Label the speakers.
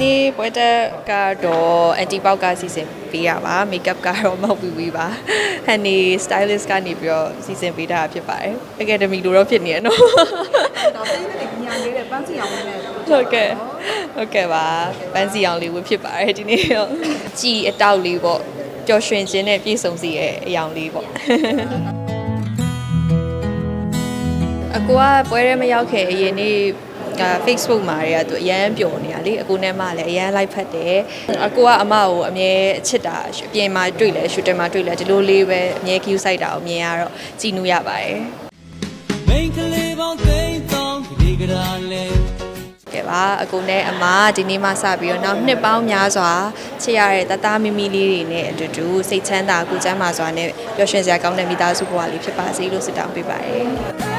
Speaker 1: နေ့ပွဲတက်ကတော့ anti pop ကစီစဉ်ပေးရပါ makeup ကတော့မဟုတ်ဘူးပါ honey stylist ကနေပြီးတော့စီစဉ်ပေးတာဖြစ်ပါတယ် academy လိုတော့ဖြစ်နေရနော်
Speaker 2: ဒါပေးတဲ့ညံလေးတဲ့ပန်းစီအောင်လေးနဲ့
Speaker 1: ဟုတ်ကဲ့ပါပန်းစီအောင်လေးဝတ်ဖြစ်ပါတယ်ဒီနေ့တော့ကြည်အတောက်လေးပေါ့ပျော်ရွှင်ခြင်းနဲ့ပြည့်စုံစီရဲ့အယောင်လေးပေါ့အကူကပွဲရဲမရောက်ခဲ့အရင်နေ့Facebook မှာတွေကသူအရန်ပျော်နေတာလေအကူနဲ့မှလည်းအရန်လိုက်ဖက်တယ်အကူကအမကိုအမြဲချစ်တာအပြင်မှာတွေ့လဲရှူတင်မှာတွေ့လဲဒီလိုလေးပဲအမြဲ queue site တာကိုမြင်ရတော့ကြည်နူးရပါတယ်မိန်ကလေးပေါင်းသိန်းတောင်းဒီကရာလဲကဲပါအကူနဲ့အမဒီနေ့မှစပြီးတော့နောက်နှစ်ပေါင်းများစွာချစ်ရတဲ့တသားမီမီလေးတွေနဲ့အတူတူစိတ်ချမ်းသာကိုကျမ်းမာစွာနဲ့ပျော်ရွှင်စရာကောင်းတဲ့မိသားစုဘဝလေးဖြစ်ပါစေလို့ဆုတောင်းပေးပါတယ်